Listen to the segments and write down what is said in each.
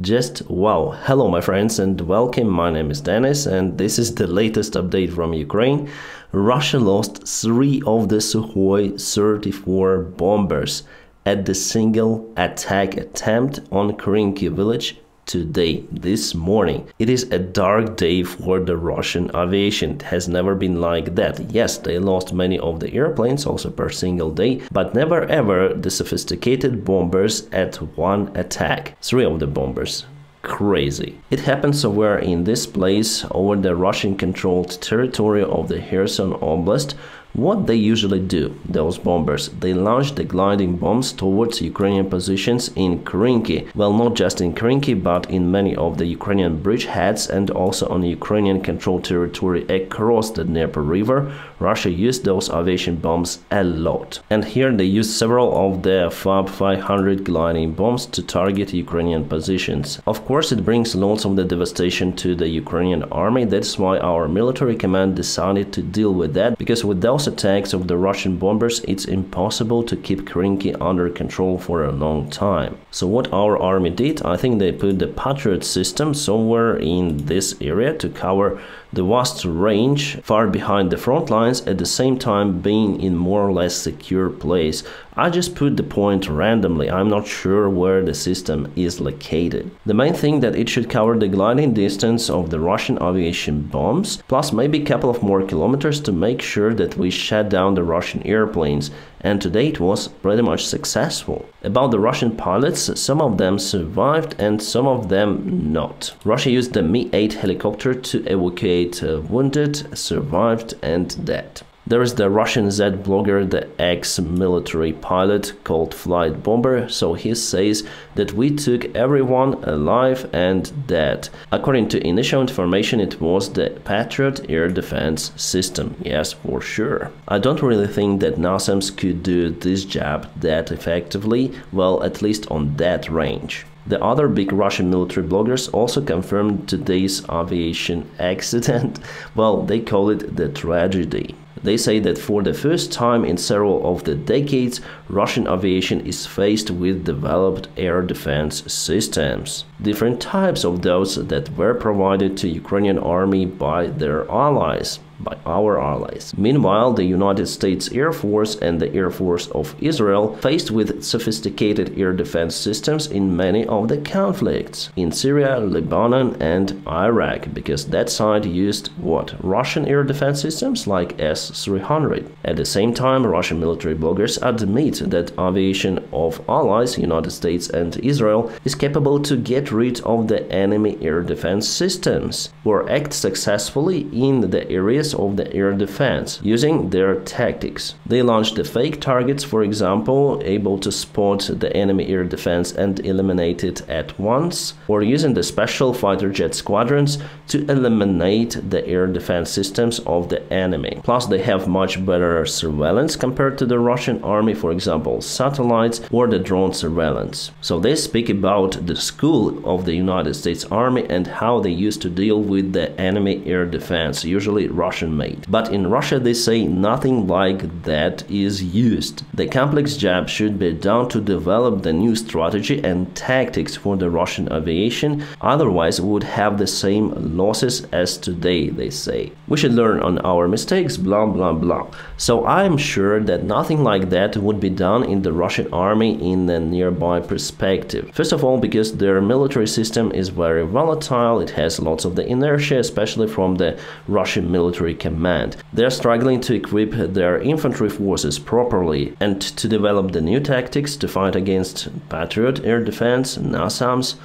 Just wow. Hello my friends and welcome. My name is Dennis and this is the latest update from Ukraine. Russia lost 3 of the Sukhoi 34 bombers at the single attack attempt on Krinky village today, this morning. It is a dark day for the Russian aviation. It has never been like that. Yes, they lost many of the airplanes also per single day, but never ever the sophisticated bombers at one attack. 3 of the bombers. Crazy. It happened somewhere in this place over the Russian-controlled territory of the Kherson Oblast. What they usually do, those bombers, they launch the gliding bombs towards Ukrainian positions in Krinky. Well, not just in Krinky, but in many of the Ukrainian bridgeheads and also on Ukrainian-controlled territory across the Dnieper River. Russia used those aviation bombs a lot. And here they used several of the FAB 500 gliding bombs to target Ukrainian positions. Of course, it brings lots of the devastation to the Ukrainian army. That's why our military command decided to deal with that, because with those attacks of the Russian bombers, it's impossible to keep Krinky under control for a long time. So what our army did, I think they put the Patriot system somewhere in this area to cover the vast range far behind the front lines, at the same time being in more or less secure place. I just put the point randomly. I'm not sure where the system is located. The main thing that it should cover the gliding distance of the Russian aviation bombs, plus maybe a couple of more kilometers to make sure that we shut down the Russian airplanes. And today it was pretty much successful. About the Russian pilots, some of them survived and some of them not. Russia used the Mi-8 helicopter to evacuate wounded, survived and dead. There is the Russian Z blogger, the ex-military pilot called Flight Bomber, so he says that we took everyone alive and dead. According to initial information, it was the Patriot air defense system. Yes, for sure. I don't really think that NASAMS could do this job that effectively, well, at least on that range. The other big Russian military bloggers also confirmed today's aviation accident. Well, they call it the tragedy. They say that for the first time in several of the decades, Russian aviation is faced with developed air defense systems. Different types of those that were provided to Ukrainian army by their allies. By our allies. Meanwhile, the United States Air Force and the Air Force of Israel faced with sophisticated air defense systems in many of the conflicts in Syria, Lebanon and Iraq, because that side used what? Russian air defense systems like S-300. At the same time, Russian military bloggers admit that aviation of allies, United States and Israel, is capable to get rid of the enemy air defense systems or act successfully in the areas of the air defense using their tactics. They launched the fake targets, for example, able to spot the enemy air defense and eliminate it at once, or using the special fighter jet squadrons to eliminate the air defense systems of the enemy. Plus, they have much better surveillance compared to the Russian army, for example, satellites or the drone surveillance. So they speak about the school of the United States Army and how they used to deal with the enemy air defense, usually Russian made. But in Russia they say nothing like that is used. The complex job should be done to develop the new strategy and tactics for the Russian aviation, otherwise we would have the same losses as today, they say. We should learn on our mistakes, blah blah blah. So I'm sure that nothing like that would be done in the Russian army in the nearby perspective. First of all, because their military system is very volatile, it has lots of the inertia, especially from the Russian military command. They're struggling to equip their infantry forces properly and to develop the new tactics to fight against Patriot air defense, NASAMS.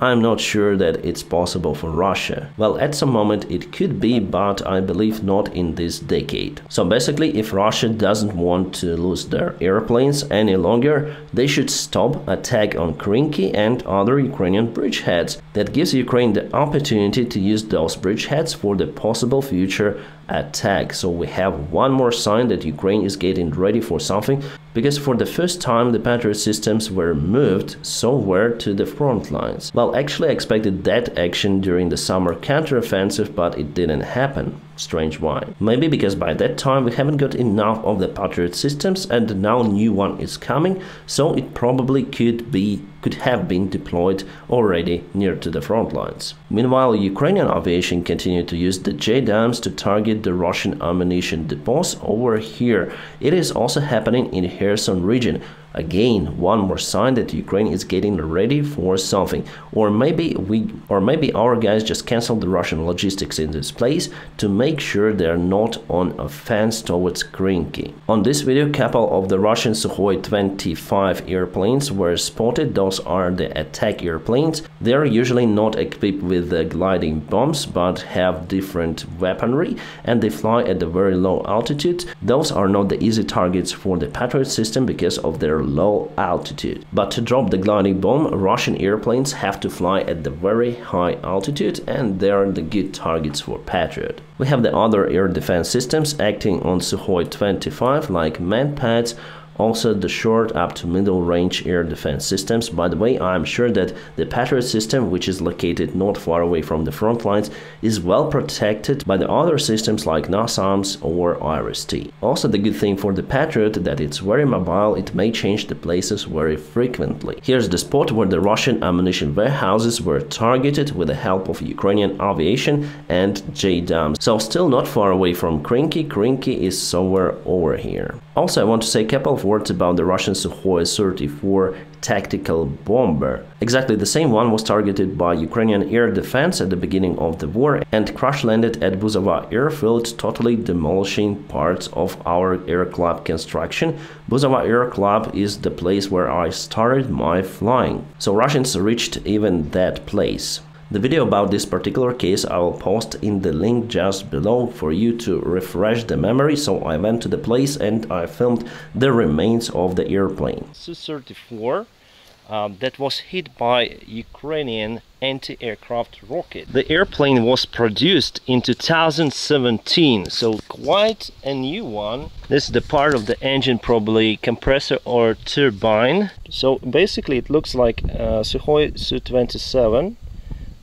I'm not sure that it's possible for Russia. Well, at some moment it could be, but I believe not in this decade. So basically, if Russia doesn't want to lose their airplanes any longer, they should stop attack on Krinky and other Ukrainian bridgeheads. That gives Ukraine the opportunity to use those bridgeheads for the possible future attack. So we have one more sign that Ukraine is getting ready for something, because for the first time the Patriot systems were moved somewhere to the front lines. Well, actually I expected that action during the summer counteroffensive, but it didn't happen. Strange why. Maybe because by that time we haven't got enough of the Patriot systems and now a new one is coming, so it probably could have been deployed already near to the front lines. Meanwhile, Ukrainian aviation continued to use the JDAMs to target the Russian ammunition depots over here. It is also happening in Kherson region. Again, one more sign that Ukraine is getting ready for something. Or maybe our guys just canceled the Russian logistics in this place to make sure they're not on offense towards Krinky. On this video, a couple of the Russian Sukhoi 25 airplanes were spotted. Those are the attack airplanes. They're usually not equipped with the gliding bombs but have different weaponry and they fly at a very low altitude. Those are not the easy targets for the Patriot system because of their low altitude. But to drop the gliding bomb, Russian airplanes have to fly at the very high altitude and they are the good targets for Patriot. We have the other air defense systems acting on Sukhoi 25 like manpads, also the short up to middle range air defense systems. By the way, I'm sure that the Patriot system, which is located not far away from the front lines, is well protected by the other systems like NASAMS or IRIS-T. Also the good thing for the Patriot that it's very mobile, it may change the places very frequently. Here's the spot where the Russian ammunition warehouses were targeted with the help of Ukrainian aviation and JDAMs. So still not far away from Krinky. Krinky is somewhere over here. Also, I want to say a couple of words about the Russian Sukhoi 34 tactical bomber. Exactly the same one was targeted by Ukrainian air defense at the beginning of the war and crash landed at Buzova airfield, totally demolishing parts of our air club construction. Buzova air club is the place where I started my flying. So Russians reached even that place. The video about this particular case I will post in the link just below for you to refresh the memory. So I went to the place and I filmed the remains of the airplane. Su-34 that was hit by Ukrainian anti-aircraft rocket. The airplane was produced in 2017, so quite a new one. This is the part of the engine, probably compressor or turbine. So basically it looks like Sukhoi Su-27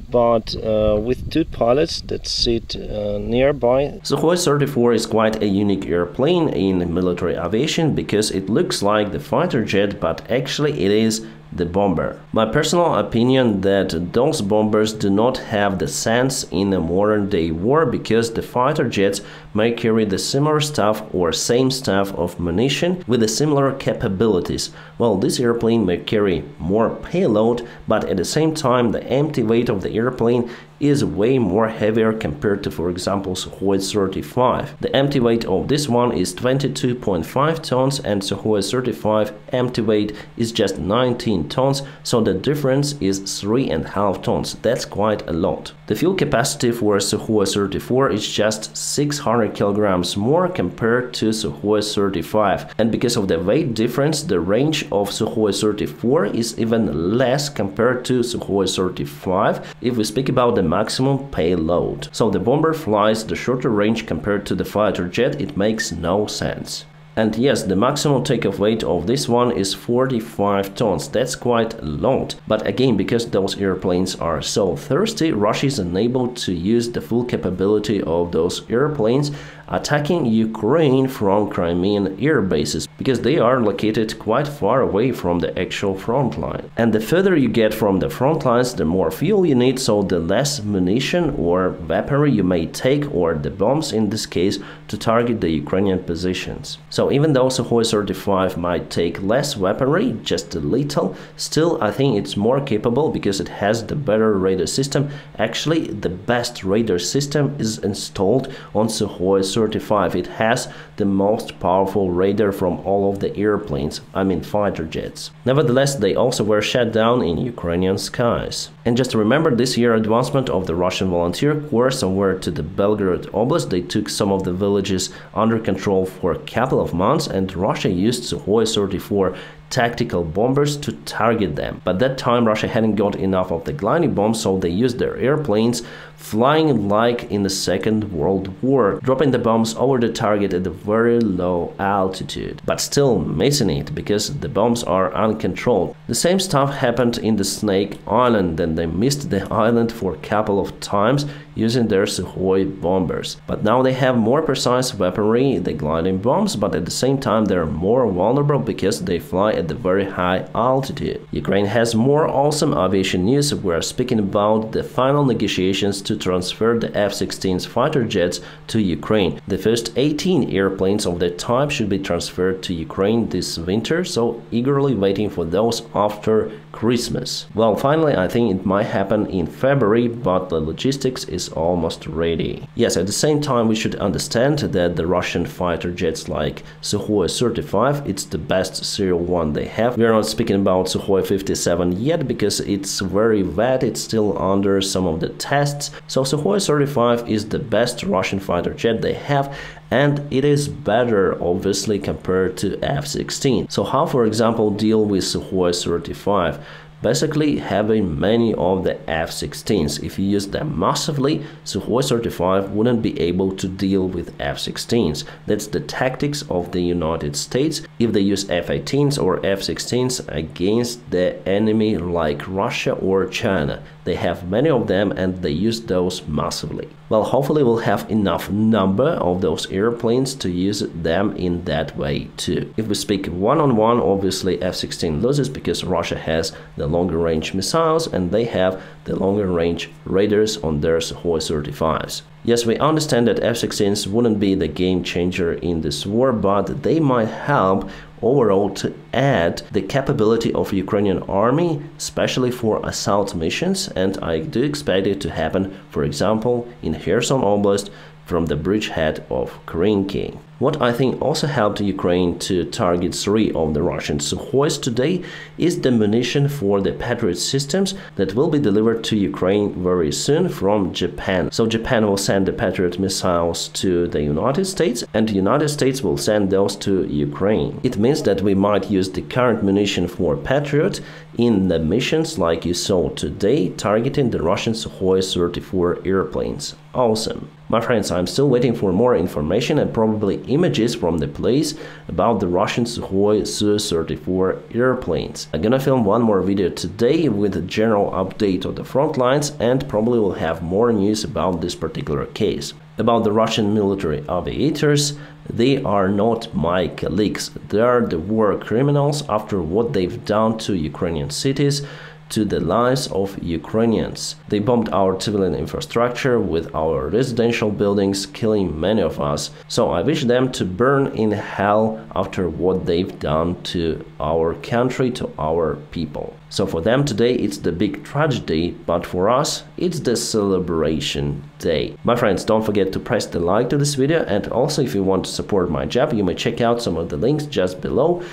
but with two pilots that sit nearby. Sukhoi 34 is quite a unique airplane in military aviation because it looks like the fighter jet, but actually it is the bomber. My personal opinion that those bombers do not have the sense in a modern day war because the fighter jets may carry the similar stuff or same stuff of munition with the similar capabilities. Well, this airplane may carry more payload, but at the same time the empty weight of the airplane is way more heavier compared to, for example, Sukhoi 35. The empty weight of this one is 22.5 tons and Sukhoi 35 empty weight is just 19 tons, so the difference is 3.5 tons. That's quite a lot. The fuel capacity for Sukhoi 34 is just 600 kilograms more compared to Sukhoi 35, and because of the weight difference, the range of Sukhoi 34 is even less compared to Sukhoi 35 if we speak about the maximum payload. So the bomber flies the shorter range compared to the fighter jet. It makes no sense. And yes, the maximum takeoff weight of this one is 45 tons. That's quite a lot. But again, because those airplanes are so thirsty, Russia is unable to use the full capability of those airplanes attacking Ukraine from Crimean air bases because they are located quite far away from the actual front line. And the further you get from the front lines, the more fuel you need, so the less munition or weaponry you may take, or the bombs in this case, to target the Ukrainian positions. So even though Sukhoi 35 might take less weaponry, just a little, still I think it's more capable because it has the better radar system. Actually, the best radar system is installed on Sukhoi 35. It has the most powerful radar from all of the airplanes, I mean fighter jets. Nevertheless, they also were shot down in Ukrainian skies. And just remember this year advancement of the Russian volunteer corps somewhere to the Belgorod Oblast. They took some of the villages under control for a couple of months and Russia used Sukhoi 34 tactical bombers to target them. But that time Russia hadn't got enough of the gliding bombs, so they used their airplanes flying like in the Second World War, dropping the bombs over the target at a very low altitude, but still missing it because the bombs are uncontrolled. The same stuff happened in the Snake Island, then they missed the island for a couple of times using their Sukhoi bombers. But now they have more precise weaponry, the gliding bombs, but at the same time they're more vulnerable because they fly at a very high altitude. Ukraine has more awesome aviation news. We're speaking about the final negotiations to transfer the F-16 fighter jets to Ukraine. The first 18 airplanes of that type should be transferred to Ukraine this winter, so eagerly waiting for those after Christmas. Well, finally, I think it might happen in February, but the logistics is almost ready. Yes, at the same time, we should understand that the Russian fighter jets like Sukhoi 35, it's the best serial one they have. We are not speaking about Sukhoi 57 yet because it's very wet, it's still under some of the tests. So Sukhoi 35 is the best Russian fighter jet they have, and it is better obviously compared to F-16. So how, for example, deal with Sukhoi 35? Basically, having many of the F-16s, if you use them massively, Sukhoi 35 wouldn't be able to deal with F-16s. That's the tactics of the United States. If they use F-18s or F-16s against the enemy like Russia or China, they have many of them and they use those massively. Well, hopefully we'll have enough number of those airplanes to use them in that way too. If we speak one-on-one, obviously F-16 loses because Russia has the longer range missiles and they have the longer range radars on their Sukhoi 35s. Yes, we understand that F-16s wouldn't be the game changer in this war, but they might help overall to add the capability of Ukrainian army, especially for assault missions, and I do expect it to happen, for example, in Kherson Oblast from the bridgehead of Krinky. What I think also helped Ukraine to target 3 of the Russian Sukhois today is the munition for the Patriot systems that will be delivered to Ukraine very soon from Japan. So Japan will send the Patriot missiles to the United States and the United States will send those to Ukraine. It means that we might use the current munition for Patriot in the missions like you saw today, targeting the Russian Sukhoi 34 airplanes. Awesome. My friends, I'm still waiting for more information and probably images from the place about the Russian Sukhoi Su-34 airplanes. I'm gonna film one more video today with a general update of the front lines and probably will have more news about this particular case. About the Russian military aviators, they are not my colleagues. They are the war criminals after what they've done to Ukrainian cities, to the lives of Ukrainians. They bombed our civilian infrastructure with our residential buildings, killing many of us. So I wish them to burn in hell after what they've done to our country, to our people. So for them today it's the big tragedy, but for us it's the celebration day. My friends, don't forget to press the like to this video, and also if you want to support my job, you may check out some of the links just below.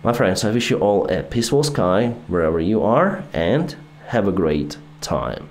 My friends, I wish you all a peaceful sky wherever you are and have a great time.